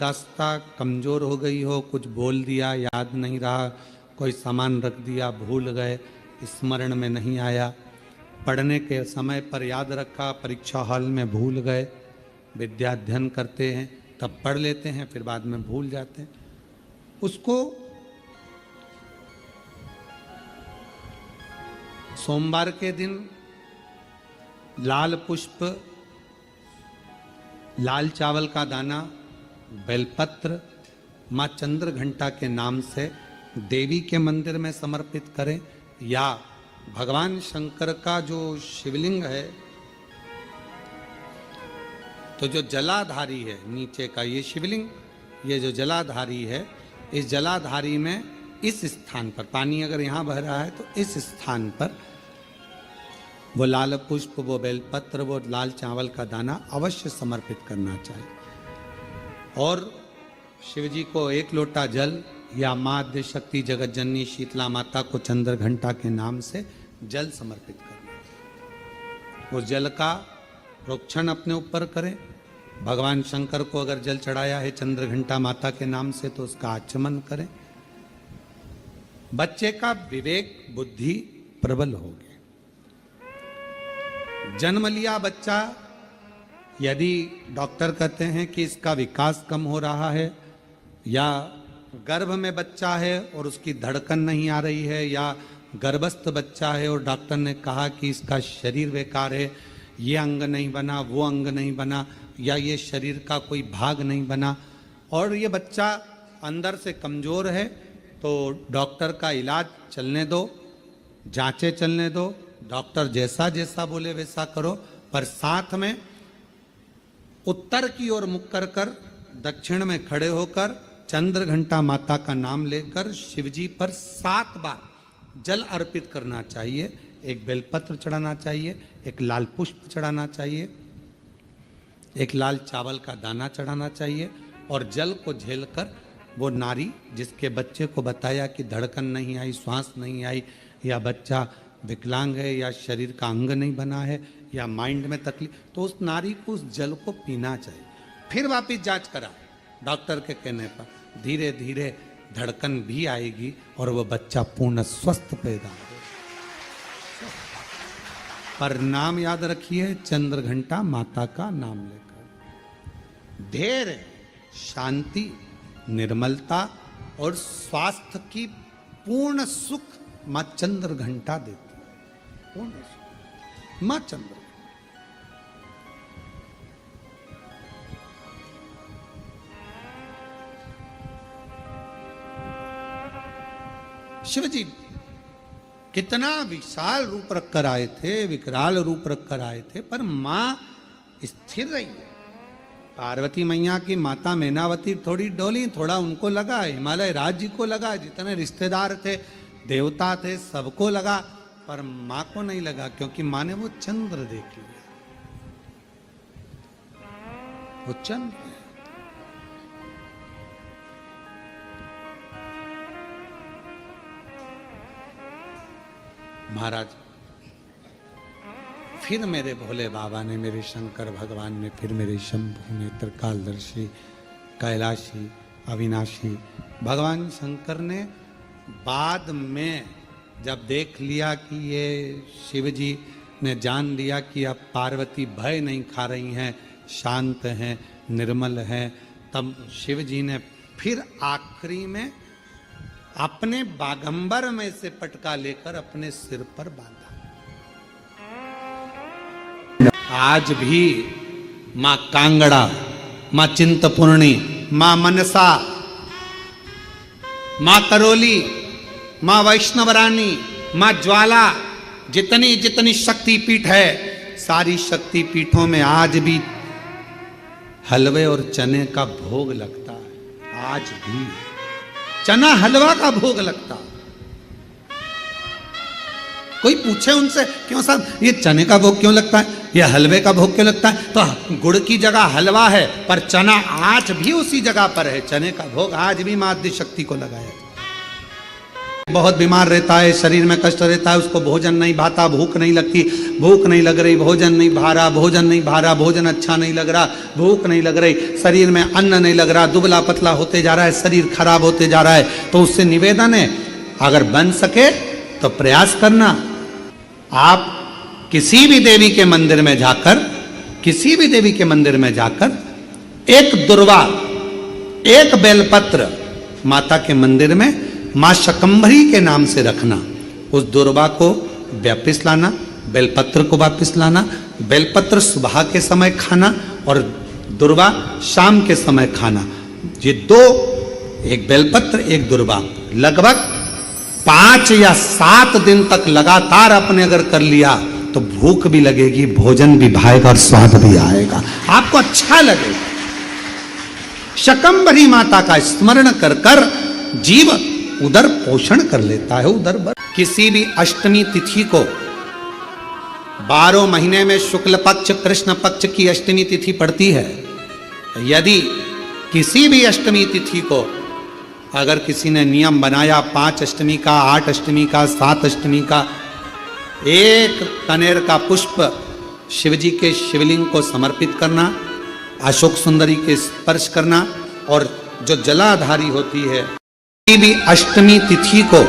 याददाश्त कमज़ोर हो गई हो, कुछ बोल दिया याद नहीं रहा, कोई सामान रख दिया भूल गए, स्मरण में नहीं आया, पढ़ने के समय पर याद रखा, परीक्षा हॉल में भूल गए, विद्या अध्ययन करते हैं तब पढ़ लेते हैं फिर बाद में भूल जाते हैं, उसको सोमवार के दिन लाल पुष्प, लाल चावल का दाना, बेलपत्र माँ चंद्र घंटा के नाम से देवी के मंदिर में समर्पित करें, या भगवान शंकर का जो शिवलिंग है, तो जो जलाधारी है नीचे का ये शिवलिंग, ये जो जलाधारी है, इस जलाधारी में इस स्थान पर पानी अगर यहाँ बह रहा है तो इस स्थान पर वो लाल पुष्प, वो बेलपत्र, वो लाल चावल का दाना अवश्य समर्पित करना चाहिए। और शिव जी को एक लोटा जल या माँ आद्य शक्ति जगत जननी शीतला माता को चंद्र घंटा के नाम से जल समर्पित करना। उस जल का प्रोक्षण अपने ऊपर करें। भगवान शंकर को अगर जल चढ़ाया है चंद्र घंटा माता के नाम से तो उसका आचमन करें। बच्चे का विवेक बुद्धि प्रबल होगी। जन्म लिया बच्चा, यदि डॉक्टर कहते हैं कि इसका विकास कम हो रहा है, या गर्भ में बच्चा है और उसकी धड़कन नहीं आ रही है, या गर्भस्थ बच्चा है और डॉक्टर ने कहा कि इसका शरीर बेकार है, ये अंग नहीं बना, वो अंग नहीं बना, या ये शरीर का कोई भाग नहीं बना, और ये बच्चा अंदर से कमज़ोर है, तो डॉक्टर का इलाज चलने दो, जांचें चलने दो, डॉक्टर जैसा जैसा बोले वैसा करो, पर साथ में उत्तर की ओर मुख कर कर दक्षिण में खड़े होकर चंद्र घंटा माता का नाम लेकर शिवजी पर 7 बार जल अर्पित करना चाहिए। एक बेलपत्र चढ़ाना चाहिए, एक लाल पुष्प चढ़ाना चाहिए, एक लाल चावल का दाना चढ़ाना चाहिए, और जल को झेलकर वो नारी जिसके बच्चे को बताया कि धड़कन नहीं आई, श्वास नहीं आई, या बच्चा विकलांग है, या शरीर का अंग नहीं बना है, या माइंड में तकलीफ, तो उस नारी को उस जल को पीना चाहिए। फिर वापिस जांच करा डॉक्टर के कहने पर, धीरे धीरे धड़कन भी आएगी और वो बच्चा पूर्ण स्वस्थ पैदा होगा। पर नाम याद रखिए, चंद्र घंटा माता का नाम लेकर धैर्य, शांति, निर्मलता और स्वास्थ्य की पूर्ण सुख मां चंद्र घंटा देती है। पूर्ण सुख मां चंद्र। शिव जी कितना विशाल रूप रखकर आए थे, विकराल रूप रखकर आए थे, पर मां स्थिर रही है। पार्वती मैया की माता मैनावती थोड़ी डोली, थोड़ा उनको लगा, हिमालय राज्य को लगा, जितने रिश्तेदार थे, देवता थे, सबको लगा, पर मां को नहीं लगा, क्योंकि मां ने वो चंद्र देख लिया। वो चंद्र महाराज, फिर मेरे भोले बाबा ने, मेरे शंकर भगवान ने, फिर मेरे शंभु ने, त्रिकालदर्शी, कैलाशी, अविनाशी भगवान शंकर ने बाद में जब देख लिया कि ये शिव जी ने जान लिया कि अब पार्वती भय नहीं खा रही हैं, शांत हैं, निर्मल हैं, तब शिव जी ने फिर आखिरी में अपने बागंबर में से पटका लेकर अपने सिर पर बांधा। आज भी मां कांगड़ा, मां चिंतपूर्णी, मां मनसा, मां करोली, मां वैष्णवरानी, मां ज्वाला, जितनी जितनी शक्तिपीठ है, सारी शक्तिपीठों में आज भी हलवे और चने का भोग लगता है। आज भी चना हलवा का भोग लगता। कोई पूछे उनसे, क्यों साहब ये चने का भोग क्यों लगता है, ये हलवे का भोग क्यों लगता है, तो गुड़ की जगह हलवा है, पर चना आज भी उसी जगह पर है। चने का भोग आज भी मां आद्य शक्ति को लगाया। बहुत बीमार रहता है, शरीर में कष्ट रहता है, उसको भोजन नहीं भाता, भूख नहीं लगती, भूख नहीं लग रही, भोजन नहीं भा रहा, भोजन नहीं भा रहा, भोजन अच्छा नहीं लग रहा, भूख नहीं लग रही, शरीर में अन्न नहीं लग रहा, दुबला पतला होते जा रहा है, शरीर खराब होते जा रहा है, तो उससे निवेदन है अगर बन सके तो प्रयास करना। आप किसी भी देवी के मंदिर में जाकर, किसी भी देवी के मंदिर में जाकर एक दुर्वा, एक बेलपत्र माता के मंदिर में मां शकंभरी के नाम से रखना। उस दुर्वा को वापिस लाना, बेलपत्र को वापिस लाना। बेलपत्र सुबह के समय खाना और दुर्वा शाम के समय खाना। ये दो, एक बेलपत्र एक दुर्वा, लगभग 5 या 7 दिन तक लगातार आपने अगर कर लिया तो भूख भी लगेगी, भोजन भी भाएगा और स्वाद भी आएगा, आपको अच्छा लगेगा। शकंभरी माता का स्मरण कर कर जीव उदर पोषण कर लेता है, उदर भर। किसी भी अष्टमी तिथि को 12 महीने में शुक्ल पक्ष कृष्ण पक्ष की अष्टमी तिथि पड़ती है। यदि किसी भी अष्टमी तिथि को अगर किसी ने नियम बनाया 5 अष्टमी का, 8 अष्टमी का, 7 अष्टमी का, एक कनेर का पुष्प शिवजी के शिवलिंग को समर्पित करना, अशोक सुंदरी के स्पर्श करना, और जो जलाधारी होती है, किसी भी अष्टमी तिथि को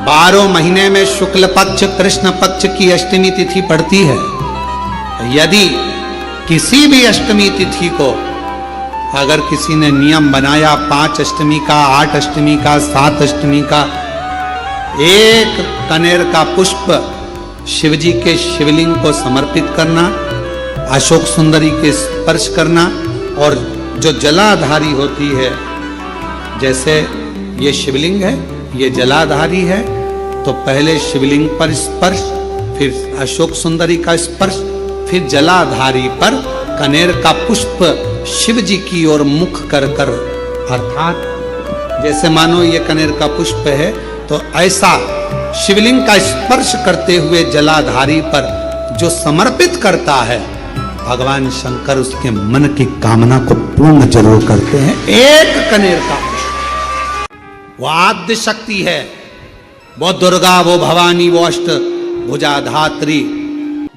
12 महीने में शुक्ल पक्ष कृष्ण पक्ष की अष्टमी तिथि पड़ती है। यदि किसी भी अष्टमी तिथि को अगर किसी ने नियम बनाया 5 अष्टमी का, 8 अष्टमी का, 7 अष्टमी का, एक कनेर का पुष्प शिवजी के शिवलिंग को समर्पित करना, अशोक सुंदरी के स्पर्श करना, और जो जलाधारी होती है, जैसे ये शिवलिंग है, ये जलाधारी है, तो पहले शिवलिंग पर स्पर्श, फिर अशोक सुंदरी का स्पर्श, फिर जलाधारी पर कनेर का पुष्प शिव जी की ओर मुख कर कर, अर्थात जैसे मानो ये कनेर का पुष्प है, तो ऐसा शिवलिंग का स्पर्श करते हुए जलाधारी पर जो समर्पित करता है, भगवान शंकर उसके मन की कामना को पूर्ण जरूर करते हैं। एक कनेर का पुष्प, वो आद्य शक्ति है, वो दुर्गा, वो भवानी, वो अष्ट भुजाधात्री,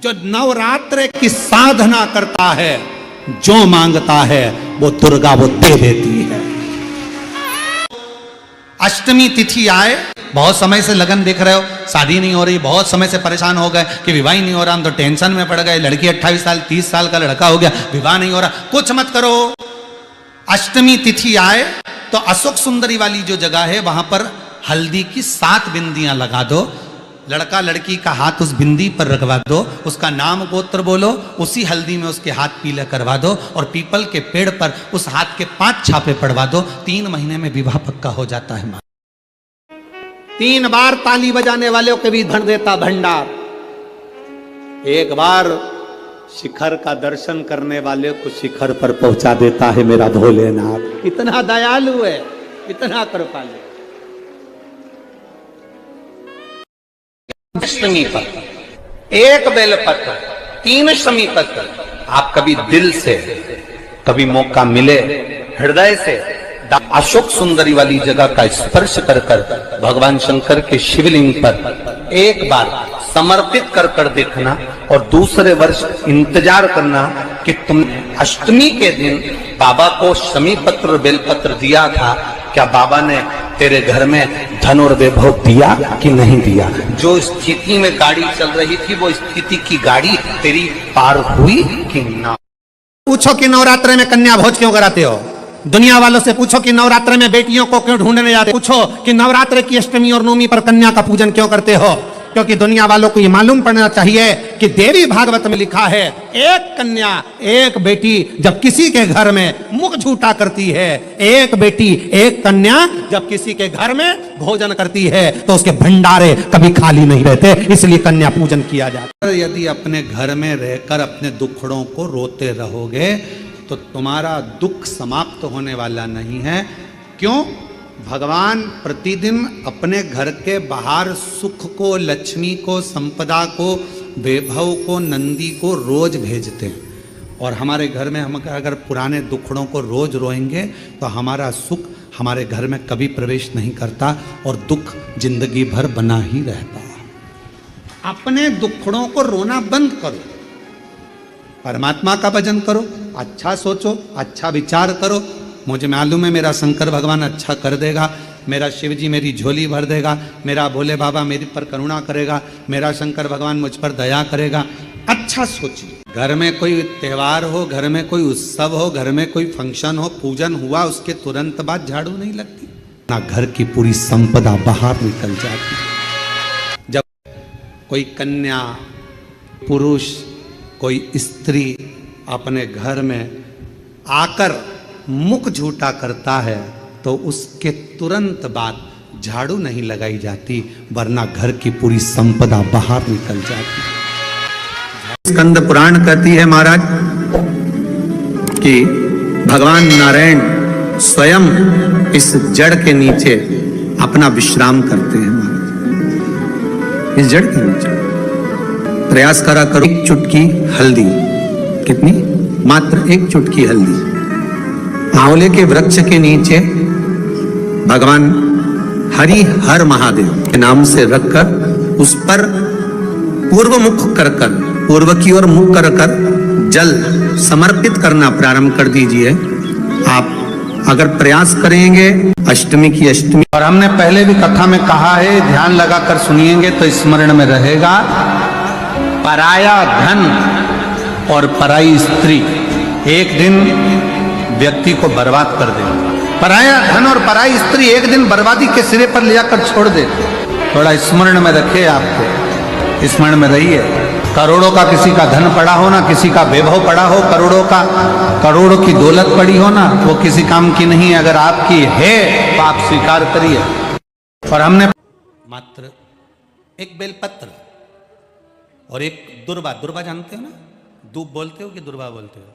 जो नवरात्र की साधना करता है, जो मांगता है वो दुर्गा वो दे देती है। अष्टमी तिथि आए, बहुत समय से लगन देख रहे हो, शादी नहीं हो रही, बहुत समय से परेशान हो गए कि विवाह नहीं हो रहा, हम तो टेंशन में पड़ गए, लड़की 28 साल 30 साल का लड़का हो गया, विवाह नहीं हो रहा, कुछ मत करो। अष्टमी तिथि आए तो अशोक सुंदरी वाली जो जगह है वहां पर हल्दी की 7 बिंदियां लगा दो, लड़का लड़की का हाथ उस बिंदी पर रखवा दो, उसका नाम गोत्र बोलो, उसी हल्दी में उसके हाथ पीला करवा दो, और पीपल के पेड़ पर उस हाथ के 5 छापे पड़वा दो। 3 महीने में विवाह पक्का हो जाता है। 3 बार ताली बजाने वालों के भी धन देता भंडार, एक बार शिखर का दर्शन करने वाले को शिखर पर पहुंचा देता है मेरा भोलेनाथ। इतना दयालु है, इतना कृपालु। अष्टमी पर एक बेलपत्र, 3 शमी पत्र, आप कभी दिल से, कभी मौका मिले हृदय से अशोक सुंदरी वाली जगह का स्पर्श कर कर भगवान शंकर के शिवलिंग पर एक बार समर्पित कर कर देखना, और दूसरे वर्ष इंतजार करना कि तुमने अष्टमी के दिन बाबा को शमी पत्र बेलपत्र दिया था, क्या बाबा ने तेरे घर में धन और वैभव दिया कि नहीं दिया? जो स्थिति में गाड़ी चल रही थी वो स्थिति की गाड़ी तेरी पार हुई कि ना? पूछो कि नवरात्र में कन्या भोज क्यों कराते हो? दुनिया वालों से पूछो कि नवरात्र में बेटियों को क्यों ढूंढने जाते हो? पूछो कि नवरात्र की अष्टमी और नवमी पर कन्या का पूजन क्यों करते हो? क्योंकि दुनिया वालों को ये मालूम पड़ना चाहिए कि देवी भागवत में लिखा है, एक कन्या एक बेटी जब किसी के घर में मुख झूठा करती है, एक बेटी एक कन्या जब किसी के घर में भोजन करती है तो उसके भंडारे कभी खाली नहीं रहते, इसलिए कन्या पूजन किया जाता है। यदि अपने घर में रहकर अपने दुखड़ों को रोते रहोगे तो तुम्हारा दुख समाप्त होने वाला नहीं है। क्यों? भगवान प्रतिदिन अपने घर के बाहर सुख को, लक्ष्मी को, संपदा को, वैभव को, नंदी को रोज भेजते हैं। और हमारे घर में हम अगर पुराने दुखड़ों को रोज रोएंगे तो हमारा सुख हमारे घर में कभी प्रवेश नहीं करता और दुख जिंदगी भर बना ही रहता। अपने दुखड़ों को रोना बंद करो, परमात्मा का भजन करो, अच्छा सोचो, अच्छा विचार करो। मुझे मालूम है मेरा शंकर भगवान अच्छा कर देगा, मेरा शिव जी मेरी झोली भर देगा, मेरा भोले बाबा मेरे पर करुणा करेगा, मेरा शंकर भगवान मुझ पर दया करेगा। अच्छा सोचिए। घर में कोई त्योहार हो, घर में कोई उत्सव हो, घर में कोई फंक्शन हो, पूजन हुआ, उसके तुरंत बाद झाड़ू नहीं लगती ना, घर की पूरी संपदा बाहर निकल जाती। जब कोई कन्या, पुरुष, कोई स्त्री अपने घर में आकर मुख झूठा करता है तो उसके तुरंत बाद झाड़ू नहीं लगाई जाती, वरना घर की पूरी संपदा बाहर निकल जाती। स्कंद पुराण कहती है महाराज कि भगवान नारायण स्वयं इस जड़ के नीचे अपना विश्राम करते हैं। महाराज इस जड़ के नीचे प्रयास करा करो, एक चुटकी हल्दी, कितनी? मात्र एक चुटकी हल्दी आंवले के वृक्ष के नीचे भगवान हरि हर महादेव के नाम से रखकर उस पर पूर्व मुख कर पूर्व की ओर मुख कर जल समर्पित करना प्रारंभ कर दीजिए। आप अगर प्रयास करेंगे अष्टमी की अष्टमी, और हमने पहले भी कथा में कहा है, ध्यान लगाकर सुनिएंगे तो स्मरण में रहेगा, पराया धन और पराई स्त्री एक दिन व्यक्ति को बर्बाद कर देगा। पराया धन और पराई स्त्री एक दिन बर्बादी के सिरे पर ले जाकर छोड़ दे। थोड़ा स्मरण में रखे, आपको स्मरण में रहिए। करोड़ों का किसी का धन पड़ा हो ना, किसी का वैभव पड़ा हो, करोड़ों की दौलत पड़ी हो ना, वो किसी काम की नहीं है। अगर आपकी है तो आप स्वीकार करिए। और हमने मात्र एक बेलपत्र और एक दुर्वा जानते हो ना, दूब बोलते हो कि दुर्वा बोलते हो?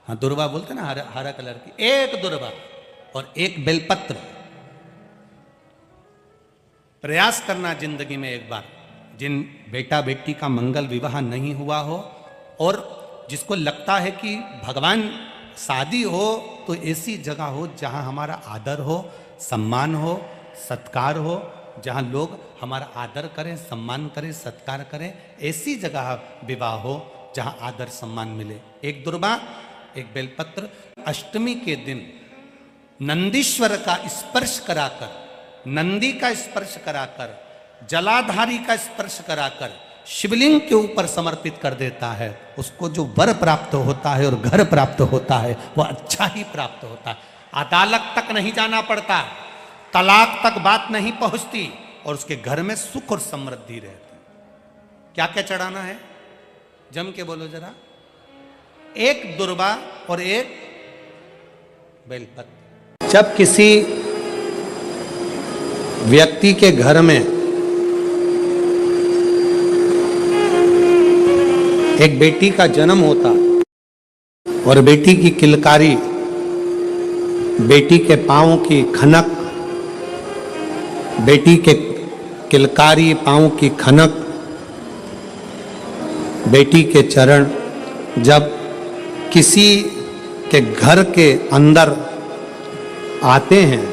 हाँ, दुर्वा बोलते ना, हरा कलर की, एक दुर्वा और एक बेलपत्र। प्रयास करना जिंदगी में एक बार, जिन बेटा बेटी का मंगल विवाह नहीं हुआ हो और जिसको लगता है कि भगवान शादी हो तो ऐसी जगह हो जहां हमारा आदर हो, सम्मान हो, सत्कार हो, जहां लोग हमारा आदर करें, सम्मान करें, सत्कार करें, ऐसी जगह विवाह हो जहां आदर सम्मान मिले। एक दुर्वा, एक बेलपत्र। अष्टमी के दिन नंदीश्वर का स्पर्श कराकर, नंदी का स्पर्श कराकर, जलाधारी का स्पर्श कराकर शिवलिंग के ऊपर समर्पित कर देता है, उसको जो वर प्राप्त होता है और घर प्राप्त होता है वह अच्छा ही प्राप्त होता है। अदालत तक नहीं जाना पड़ता, तलाक तक बात नहीं पहुंचती और उसके घर में सुख और समृद्धि रहती। क्या क्या चढ़ाना है? जम के बोलो जरा। एक दुर्वा और एक बेलपत्र। जब किसी व्यक्ति के घर में एक बेटी का जन्म होता और बेटी की किलकारी, बेटी के पांव की खनक, बेटी के किलकारी पांव की खनक, बेटी के चरण जब किसी के घर के अंदर आते हैं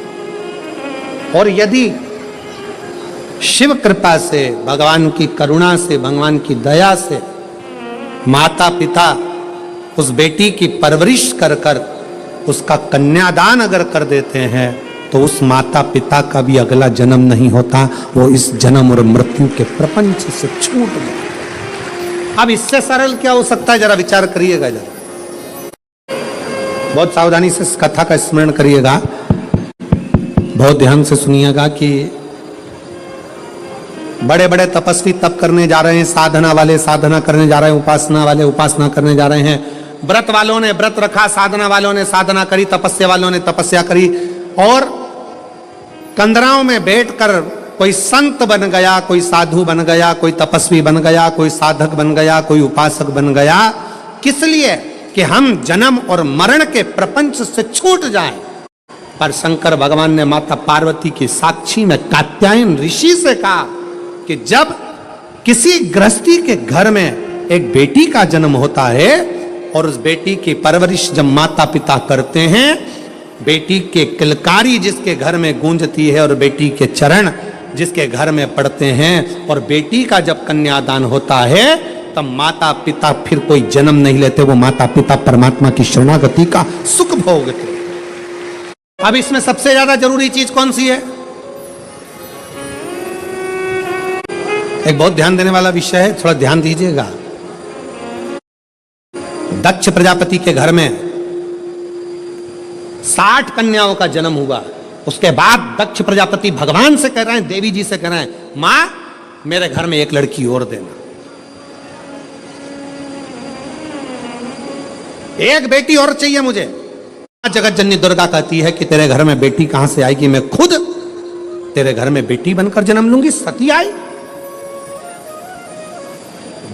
और यदि शिव कृपा से, भगवान की करुणा से, भगवान की दया से माता पिता उस बेटी की परवरिश कर कर उसका कन्यादान अगर कर देते हैं तो उस माता पिता का भी अगला जन्म नहीं होता, वो इस जन्म और मृत्यु के प्रपंच से छूट गए। अब इससे सरल क्या हो सकता है? जरा विचार करिएगा, जरा बहुत सावधानी से इस कथा का स्मरण करिएगा, बहुत ध्यान से सुनिएगा कि बड़े बड़े तपस्वी तप करने जा रहे हैं, साधना वाले साधना करने जा रहे हैं, उपासना वाले उपासना करने जा रहे हैं, व्रत वालों ने व्रत रखा, साधना वालों ने साधना करी, तपस्या वालों ने तपस्या करी, और कंदराओं में बैठकर कोई संत बन गया, कोई साधु बन गया, कोई तपस्वी बन गया, कोई साधक बन गया, कोई उपासक बन गया। किस लिए? कि हम जन्म और मरण के प्रपंच से छूट जाएं। पर शंकर भगवान ने माता पार्वती की साक्षी में कात्यायन ऋषि से कहा कि जब किसी गृहस्थी के घर में एक बेटी का जन्म होता है और उस बेटी की परवरिश जब माता पिता करते हैं बेटी के किलकारी जिसके घर में गूंजती है और बेटी के चरण जिसके घर में पड़ते हैं, और बेटी का जब कन्यादान होता है तब माता पिता फिर कोई जन्म नहीं लेते, वो माता पिता परमात्मा की शरणागति का सुख भोगते। अब इसमें सबसे ज्यादा जरूरी चीज कौन सी है? एक बहुत ध्यान देने वाला विषय है, थोड़ा ध्यान दीजिएगा। दक्ष प्रजापति के घर में 60 कन्याओं का जन्म हुआ। उसके बाद दक्ष प्रजापति भगवान से कह रहे हैं, देवी जी से कह रहे हैं, मां मेरे घर में एक लड़की और देना, एक बेटी और चाहिए मुझे। जगत जननी दुर्गा कहती है कि तेरे घर में बेटी कहां से आएगी, मैं खुद तेरे घर में बेटी बनकर जन्म लूंगी। सती आई।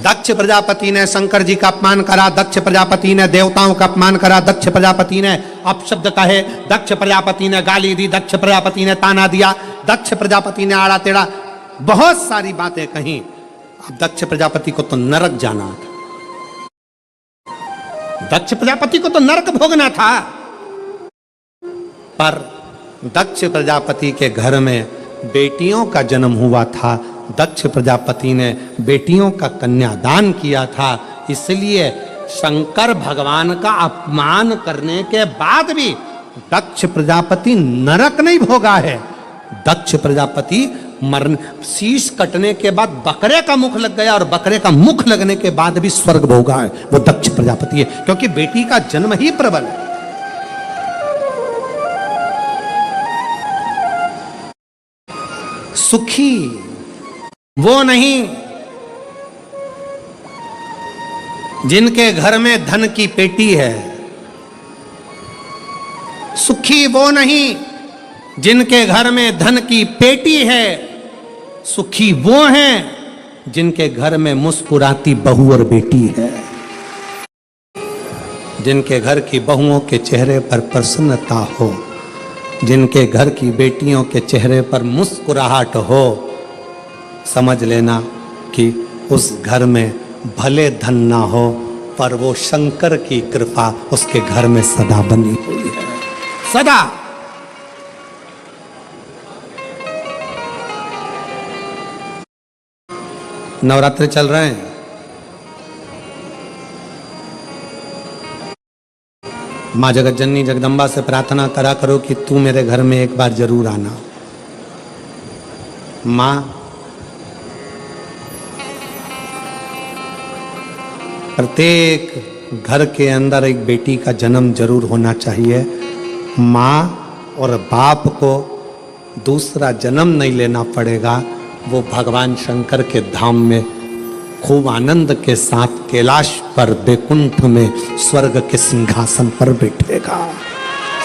दक्ष प्रजापति ने शंकर जी का अपमान करा, दक्ष प्रजापति ने देवताओं का अपमान करा, दक्ष प्रजापति ने अपशब्द कहे, दक्ष प्रजापति ने गाली दी, दक्ष प्रजापति ने ताना दिया, दक्ष प्रजापति ने आड़ा टेढ़ा बहुत सारी बातें कही। अब दक्ष प्रजापति को तो नरक जाना था, दक्ष प्रजापति को तो नरक भोगना था। पर दक्ष प्रजापति के घर में बेटियों का जन्म हुआ था, दक्ष प्रजापति ने बेटियों का कन्यादान किया था, इसलिए शंकर भगवान का अपमान करने के बाद भी दक्ष प्रजापति नरक नहीं भोगा है। दक्ष प्रजापति मरण शीश कटने के बाद बकरे का मुख लग गया, और बकरे का मुख लगने के बाद भी स्वर्ग भोगा है, वो दक्ष प्रजापति है, क्योंकि बेटी का जन्म ही प्रबल है। सुखी वो नहीं जिनके घर में धन की पेटी है, सुखी वो नहीं जिनके घर में धन की पेटी है, सुखी वो हैं जिनके घर में मुस्कुराती बहू और बेटी है, जिनके घर की बहुओं के चेहरे पर प्रसन्नता हो, जिनके घर की बेटियों के चेहरे पर मुस्कुराहट हो। समझ लेना कि उस घर में भले धन ना हो, पर वो शंकर की कृपा उसके घर में सदा बनी हुई है, सदा। नवरात्रि चल रहे हैं, माँ जगत जननी जगदम्बा से प्रार्थना करा करो कि तू मेरे घर में एक बार जरूर आना। माँ प्रत्येक घर के अंदर एक बेटी का जन्म जरूर होना चाहिए। माँ और बाप को दूसरा जन्म नहीं लेना पड़ेगा, वो भगवान शंकर के धाम में खूब आनंद के साथ कैलाश पर बैकुंठ में स्वर्ग के सिंहासन पर बैठेगा।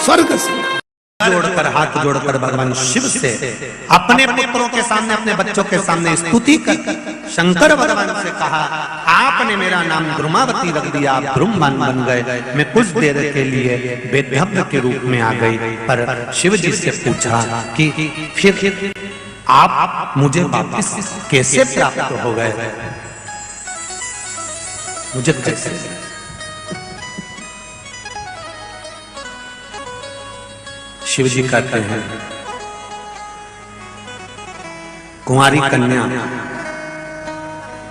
स्वर्ग से जोड़कर हाथ जोड़कर भगवान शिव से अपने पुत्रों के सामने, अपने बच्चों के सामने स्तुति कर शंकर भगवान से कहा, आपने मेरा नाम द्रुमावती रख दिया, आप द्रुमबान बन गए, मैं कुछ देर के लिए वेदव्य के रूप में आ गई। पर शिव जी से पूछा कि फिर आप मुझे वापस कैसे प्राप्त हो गए, मुझे कैसे? शिव जी कहते हैं, कुंवारी कन्या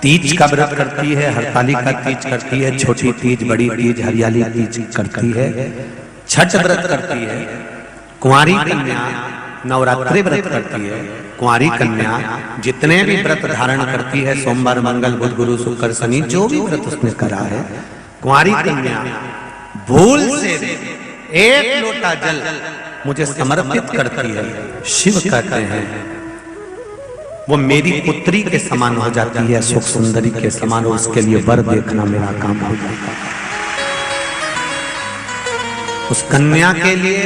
तीज का व्रत करती है, हरताली का तीज करती है, छोटी तीज, बड़ी तीज, हरियाली तीज करती है, छठ व्रत करती है। कुंवारी कन्या नवरात्रि व्रत करती है। कुंवारी कन्या जितने भी व्रत धारण करती है, सोमवार, मंगल, बुध, गुरु, शुक्र, शनि, जो भी व्रत उसने करा है, कुंवारी कन्या भूल से एक लोटा जल मुझे समर्पित करती है। शिव कहते हैं वो मेरी पुत्री के समान हो जाती है, सुख सुंदरी के समान, और उसके लिए वर देखना मेरा काम हो जाता है। उस कन्या के लिए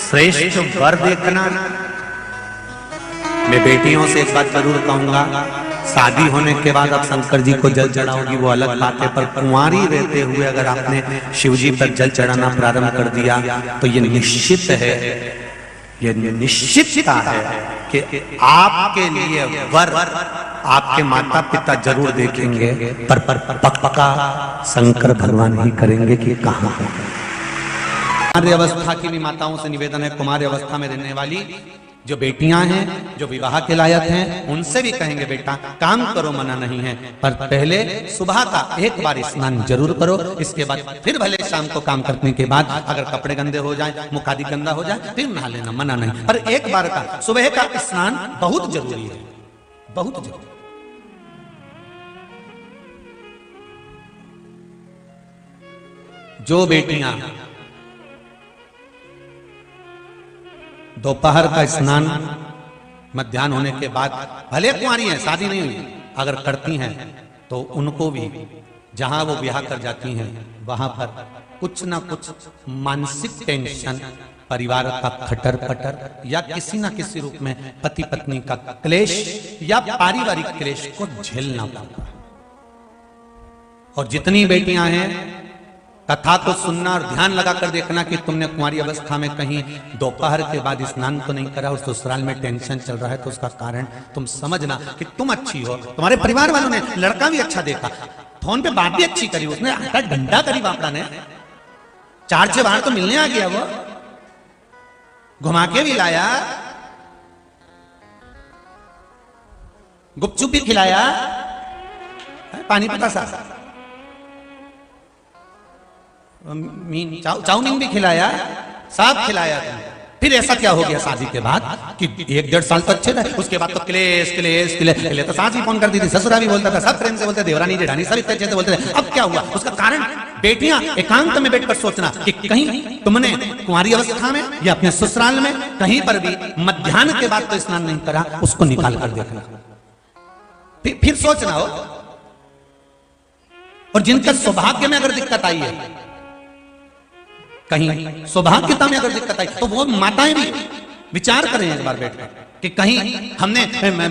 श्रेष्ठ वर देखना। मैं बेटियों से एक बात जरूर कहूंगा, शादी होने के बाद आप शंकर जी को जल चढ़ाओगी वो अलग बात है, पर कुंवारी रहते हुए अगर आपने शिव जी पर जल चढ़ाना प्रारंभ कर दिया तो ये निश्चित है, ये निश्चितता है कि आपके लिए वर आपके माता पिता जरूर देखेंगे, पर पक्का शंकर भगवान ही करेंगे कि कहां है। कुमार्य अवस्था की भी माताओं से निवेदन है, कुमार्य अवस्था में रहने वाली जो बेटियां हैं, जो विवाह के लायक हैं, उनसे भी कहेंगे बेटा काम करो, मना नहीं है, पर पहले सुबह का एक बार स्नान जरूर करो। इसके बाद फिर भले शाम को काम करने के बाद अगर कपड़े गंदे हो जाए, मुख आदि गंदा हो जाए, फिर नहा लेना, मना नहीं, पर एक बार का सुबह का स्नान बहुत जरूरी है, बहुत जरूरी। जो बेटियां दोपहर का स्नान मध्याह्न होने के बाद भले कुंवारी हैं, शादी नहीं हुई, अगर करती हैं तो उनको भी जहां वो ब्याह कर जाती हैं वहां पर कुछ ना कुछ मानसिक टेंशन, परिवार का खटर पटर या किसी ना किसी रूप में पति पत्नी का क्लेश या पारिवारिक क्लेश को झेलना पड़ता। और जितनी बेटियां हैं कथा को सुनना और ध्यान लगाकर देखना कि तुमने कुंवारी अवस्था में कहीं दोपहर के बाद स्नान तो नहीं करा, उस ससुराल में टेंशन चल रहा है, तो उसका कारण तुम समझना कि तुम अच्छी हो, तुम्हारे परिवार वालों ने लड़का भी अच्छा देखा, फोन पे बात भी अच्छी करी, उसने आटा डंडा करी बापड़ा ने, 4 बार तो मिलने आ गया, वो घुमा के भी लाया, गुपचुप भी खिलाया, पानी पता सा चाउमीन भी खिलाया, सब खिलाया। फिर ऐसा क्या हो गया शादी के बाद कि 1-1.5 साल तो अच्छे रहे, उसके बाद तो क्लेश क्लेश क्लेश, पहले तो सास भी फोन करती थी, ससुरा भी बोलता था, सब प्रेम से बोलते थे, देवरानी जेठानी सब इतने अच्छे से बोलते थे। अब क्या हुआ? उसका कारण बेटियां एकांत में बैठकर सोचना कि कहीं तुमने कुंवारी अवस्था में या अपने ससुराल में कहीं पर भी मध्याह्न के बाद तो स्नान नहीं करा, उसको निकाल कर देखना, फिर सोचना हो। और जिनका सौभाग्य में अगर दिक्कत आई है, कहीं सौभाग्यता में अगर दिक्कत आई, तो वो माताएं भी विचार करें एक बार बैठकर कि कहीं हमने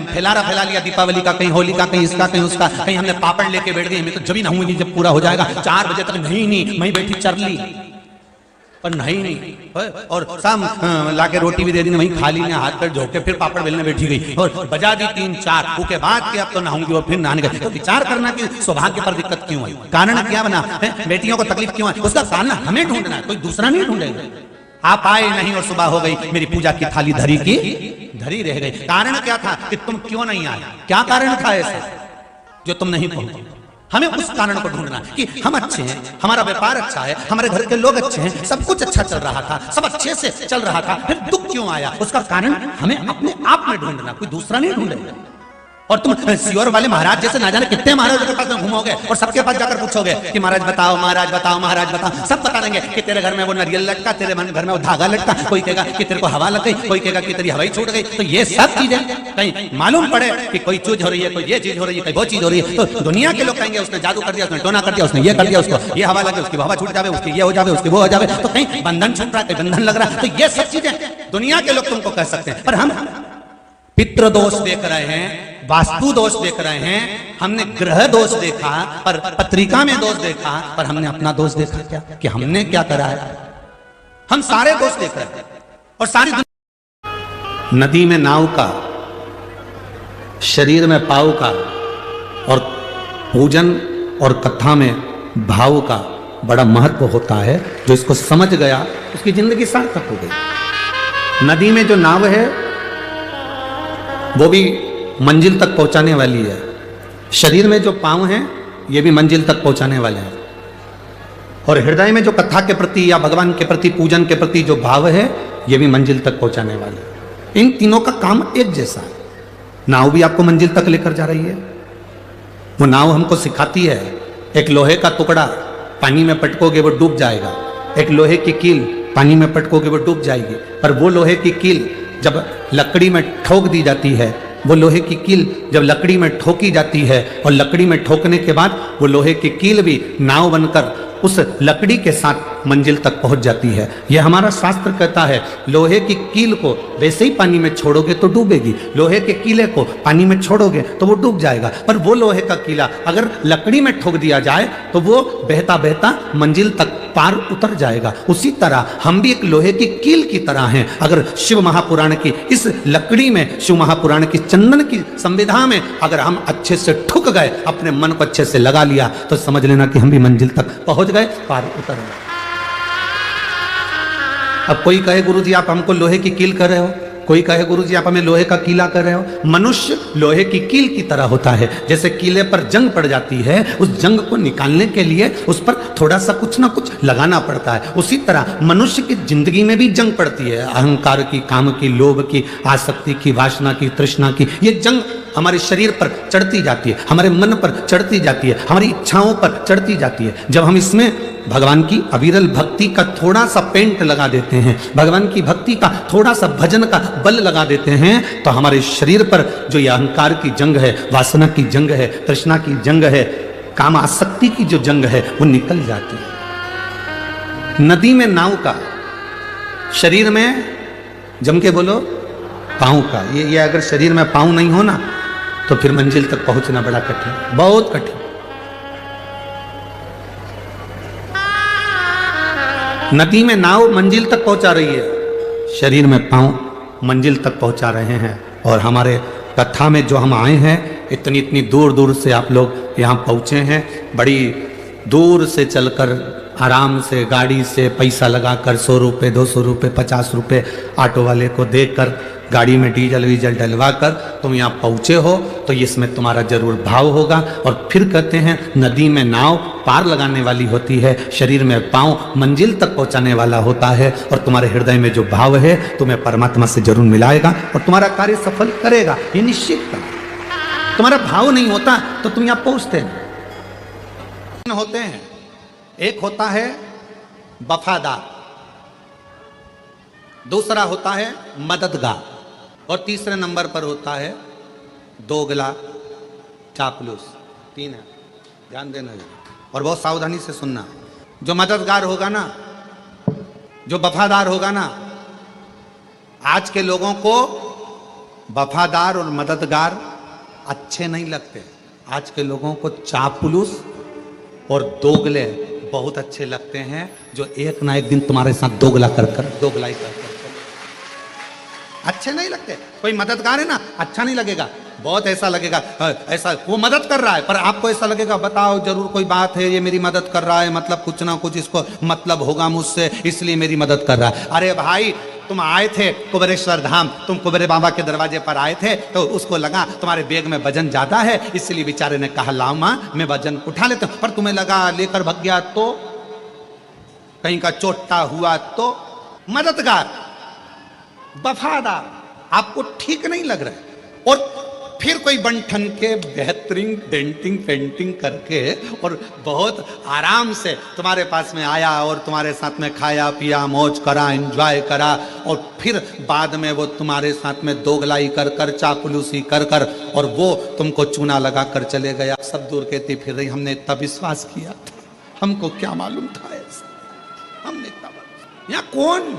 फैलारा फैला लिया दीपावली का, कहीं होली का, कहीं इसका, कहीं उसका, कहीं हमने पापड़ लेके बैठ गए, मैं तो जब ही नहाऊंगी जब पूरा हो जाएगा, 4 बजे तक नहीं मैं बैठी चरली पर नहीं, और शाम लाके रोटी भी दे दी, वहीं खा ली, हाथ पर झोंके फिर पापड़ बेलने बैठी गई और बजा दी 3-4 के बाद के अब तो नहाऊंगी और फिर नहाने गई। तो विचार करना कि सौभाग्य पर दिक्कत क्यों आई, कारण क्या बना है, बेटियों को तकलीफ क्यों आई, उसका कारण हमें ढूंढना है, कोई दूसरा नहीं ढूंढेगा। आप आए नहीं और सुबह हो गई, मेरी पूजा की थाली धरी की धरी रह गई। कारण क्या था कि तुम क्यों नहीं आए, क्या कारण था ऐसा जो तुम नहीं पहुंचे? हमें उस कारण को ढूंढना कि हम अच्छे हैं, हमारा व्यापार अच्छा है, हमारे घर के लोग अच्छे हैं, सब कुछ अच्छा चल रहा था, सब अच्छे से चल रहा था, फिर दुख क्यों आया, उसका कारण हमें अपने आप में ढूंढना, कोई दूसरा नहीं ढूंढेगा। और तुम सियोर वाले महाराज जैसे ना जाने कितने महाराजों के पास में घूमोगे और सबके पास जाकर पूछोगे कि महाराज बताओ, महाराज बताओ, महाराज बताओ, सब बता देंगे कि तेरे घर में वो नारियल लटका, तेरे घर में वो धागा लटका, कोई कहेगा कि तेरे को हवा लग गई, कोई कहेगा कि तेरी हवाई छूट गई। तो ये सब चीजें कहीं मालूम पड़े कि कोई चीज हो रही है, कोई ये चीज हो रही है, कोई वो चीज हो रही है, तो दुनिया के लोग कहेंगे उसने जादू कर दिया, उसने टोना कर दिया, उसने ये कर दिया, उसको ये हवा लगे, उसकी हवा छूट जावे, उसकी ये हो जावे, उसकी वो हो जावे, तो कहीं बंधन छूट रहा है, कहीं बंधन लग रहा है। तो ये सब चीजें दुनिया के लोग तुमको कह सकते हैं, पर हम पितृ दोष देख रहे हैं, वास्तु दोष देख रहे हैं, हमने ग्रह दोष देखा, पर पत्रिका में दोष देखा, पर हमने अपना दोष देखा क्या कि हमने क्या करा है? हम सारे दोष देख रहे हैं और सारी नदी में नाव का, शरीर में पाव का, और पूजन और कथा में भाव का बड़ा महत्व होता है। जो इसको समझ गया उसकी जिंदगी सार्थक हो गई। नदी में जो नाव है वो भी मंजिल तक पहुंचाने वाली है, शरीर में जो पांव हैं ये भी मंजिल तक पहुंचाने वाले हैं, और हृदय में जो कथा के प्रति या भगवान के प्रति, पूजन के प्रति जो भाव है ये भी मंजिल तक पहुंचाने वाले हैं। इन तीनों का काम एक जैसा है। नाव भी आपको मंजिल तक लेकर जा रही है। वो नाव हमको सिखाती है, एक लोहे का टुकड़ा पानी में पटकोगे वो डूब जाएगा, एक लोहे की कील पानी में पटकोगे वो डूब जाएगी, पर वो लोहे की कील जब लकड़ी में ठोक दी जाती है, वो लोहे की कील जब लकड़ी में ठोकी जाती है और लकड़ी में ठोकने के बाद वो लोहे की कील भी नाव बनकर उस लकड़ी के साथ मंजिल तक पहुंच जाती है। यह हमारा शास्त्र कहता है, लोहे की कील को वैसे ही पानी में छोड़ोगे तो डूबेगी, लोहे के कीले को पानी में छोड़ोगे तो वो डूब जाएगा, पर वो लोहे का कीला अगर लकड़ी में ठोक दिया जाए तो वो बहता बहता मंजिल तक पार उतर जाएगा। उसी तरह हम भी एक लोहे की कील की तरह हैं। अगर शिव महापुराण की इस लकड़ी में, शिव महापुराण की चंदन की संविधा में अगर हम अच्छे से ठुक गए, अपने मन को अच्छे से लगा लिया, तो समझ लेना कि हम भी मंजिल तक पहुंच गए, पार उतर गए। अब कोई कहे गुरुजी आप हमको लोहे की कील कर रहे हो, कोई कहे गुरुजी आप हमें लोहे का कीला कर रहे हो। मनुष्य लोहे की कील की तरह होता है। जैसे कीले पर जंग पड़ जाती है, उस जंग को निकालने के लिए उस पर थोड़ा सा कुछ ना कुछ लगाना पड़ता है। उसी तरह मनुष्य की जिंदगी में भी जंग पड़ती है, अहंकार की, काम की, लोभ की, आसक्ति की, वासना की, तृष्णा की। ये जंग हमारे शरीर पर चढ़ती जाती है, हमारे मन पर चढ़ती जाती है, हमारी इच्छाओं पर चढ़ती जाती है। जब हम इसमें भगवान की अविरल भक्ति का थोड़ा सा पेंट लगा देते हैं, भगवान की भक्ति का थोड़ा सा भजन का बल लगा देते हैं, तो हमारे शरीर पर जो ये अहंकार की जंग है, वासना की जंग है, तृष्णा की जंग है, काम आसक्ति की जो जंग है, वो निकल जाती है। नदी में नाव का, शरीर में जम के बोलो पांव का। ये अगर शरीर में पांव नहीं हो ना, तो फिर मंजिल तक पहुंचना बड़ा कठिन, बहुत कठिन। नदी में नाव मंजिल तक पहुंचा रही है, शरीर में पांव मंजिल तक पहुंचा रहे हैं। और हमारे कथा में जो हम आए हैं, इतनी इतनी दूर दूर से आप लोग यहाँ पहुंचे हैं, बड़ी दूर से चलकर आराम से गाड़ी से पैसा लगाकर 100 रुपये, 200 रुपये, 50 रुपये ऑटो वाले को देकर, गाड़ी में डीजल वीजल डलवा कर तुम यहाँ पहुँचे हो, तो इसमें तुम्हारा जरूर भाव होगा। और फिर कहते हैं नदी में नाव पार लगाने वाली होती है, शरीर में पांव मंजिल तक पहुँचाने वाला होता है। और तुम्हारे हृदय में जो भाव है तुम्हें परमात्मा से जरूर मिलाएगा और तुम्हारा कार्य सफल करेगा, ये निश्चित है। तुम्हारा भाव नहीं होता तो तुम यहाँ पहुँचते होते हैं। एक होता है वफादार, दूसरा होता है मददगार, और तीसरे नंबर पर होता है दोगला, चापलूस। 3 है, ध्यान देना और बहुत सावधानी से सुनना। जो मददगार होगा ना, जो वफादार होगा ना, आज के लोगों को वफादार और मददगार अच्छे नहीं लगते। आज के लोगों को चापलूस और दोगले बहुत अच्छे लगते हैं, जो एक ना एक दिन तुम्हारे साथ दोगलाई कर अच्छे नहीं लगते। कोई मददगार है ना, अच्छा नहीं लगेगा, बहुत ऐसा लगेगा, ऐसा वो मदद कर रहा है, पर आपको ऐसा लगेगा बताओ जरूर कोई बात है, ये मेरी मदद कर रहा है, मतलब कुछ ना कुछ इसको मतलब होगा मुझसे, इसलिए मेरी मदद कर रहा है। अरे भाई, तुम आए थे कुबेरेश्वर धाम, तुम कुबेरे बाबा के दरवाजे पर आए थे, तो उसको लगा तुम्हारे बैग में वजन ज्यादा है, इसलिए बेचारे ने कहा लाओ मां मैं वजन उठा लेता हूं। पर तुम्हें लगा लेकर भग गया तो, कहीं का चोटा हुआ तो। मददगार, वफादार आपको ठीक नहीं लग रहा है, और फिर कोई बंठन के बेहतरीन डेंटिंग पेंटिंग करके और बहुत आराम से तुम्हारे पास में आया और तुम्हारे साथ में खाया पिया, मौज करा, एंजॉय करा, और फिर बाद में वो तुम्हारे साथ में दोगलाई कर कर, चापलूसी कर कर, और वो तुमको चूना लगा कर चले गया। सब दूर कहती फिर रही हमने इतना विश्वास किया था, हमको क्या मालूम था ऐसा, हमने इतना। यहाँ कौन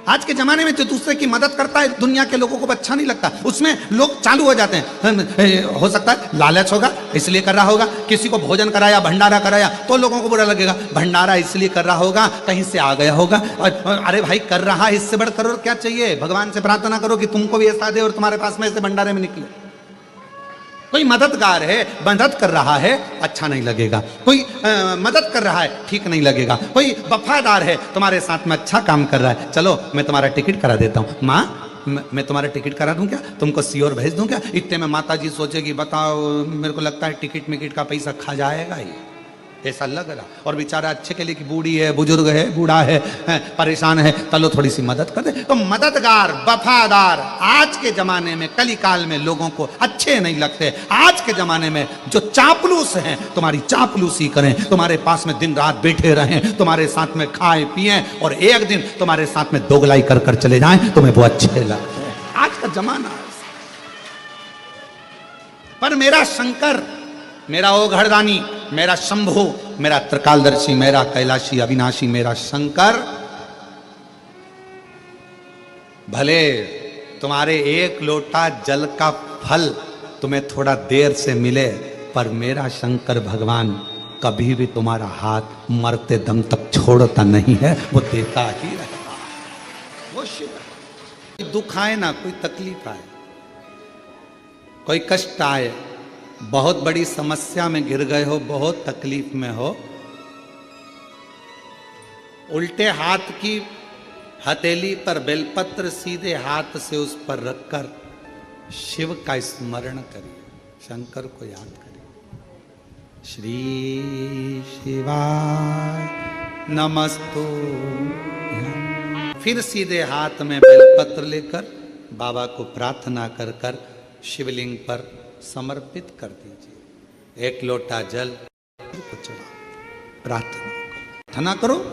आज के जमाने में जो दूसरे की मदद करता है, दुनिया के लोगों को अच्छा नहीं लगता, उसमें लोग चालू हो जाते हैं। हो सकता है लालच होगा इसलिए कर रहा होगा, किसी को भोजन कराया, भंडारा कराया तो लोगों को बुरा लगेगा, भंडारा इसलिए कर रहा होगा, कहीं से आ गया होगा। अरे भाई कर रहा है, इससे बढ़कर और क्या चाहिए। भगवान से प्रार्थना करो कि तुमको भी ऐसा दे और तुम्हारे पास में ऐसे भंडारे में निकले। कोई मददगार है, मदद कर रहा है, अच्छा नहीं लगेगा। कोई मदद कर रहा है, ठीक नहीं लगेगा। कोई वफादार है, तुम्हारे साथ में अच्छा काम कर रहा है, चलो मैं तुम्हारा टिकट करा देता हूँ, माँ मैं तुम्हारा टिकट करा दूं क्या, तुमको सियोर भेज दूं क्या। इतने में माता जी सोचेगी बताओ मेरे को लगता है टिकट मिकट का पैसा खा जाएगा ही, ऐसा लग रहा। और बेचारा अच्छे के लिए कि बूढ़ी है, बुजुर्ग है, बूढ़ा है, परेशान है, चलो थोड़ी सी मदद कर दे। तो मददगार, वफादार आज के जमाने में, कली काल में लोगों को अच्छे नहीं लगते। आज के जमाने में जो चापलूस हैं, तुम्हारी चापलूसी करें, तुम्हारे पास में दिन रात बैठे रहें, तुम्हारे साथ में खाए पिए और एक दिन तुम्हारे साथ में दोगलाई कर कर चले जाएं, तुम्हें वो अच्छे लगते हैं। आज का जमाना है। पर मेरा शंकर, मेरा ओघड़दानी, मेरा शंभु, मेरा त्रिकालदर्शी, मेरा कैलाशी अविनाशी, मेरा शंकर, भले तुम्हारे एक लोटा जल का फल तुम्हें थोड़ा देर से मिले, पर मेरा शंकर भगवान कभी भी तुम्हारा हाथ मरते दम तक छोड़ता नहीं है, वो देता ही रहेगा। वो शिव। दुख आए ना, कोई तकलीफ आए, कोई कष्ट आए, बहुत बड़ी समस्या में घिर गए हो, बहुत तकलीफ में हो, उल्टे हाथ की हथेली पर बेलपत्र सीधे हाथ से उस पर रखकर शिव का स्मरण करिए, शंकर को याद करिए। श्री शिवाय नमस्तु। फिर सीधे हाथ में बेलपत्र लेकर बाबा को प्रार्थना कर कर शिवलिंग पर समर्पित कर दीजिए। एक लोटा जल को चढ़ाओ, प्रार्थना करो।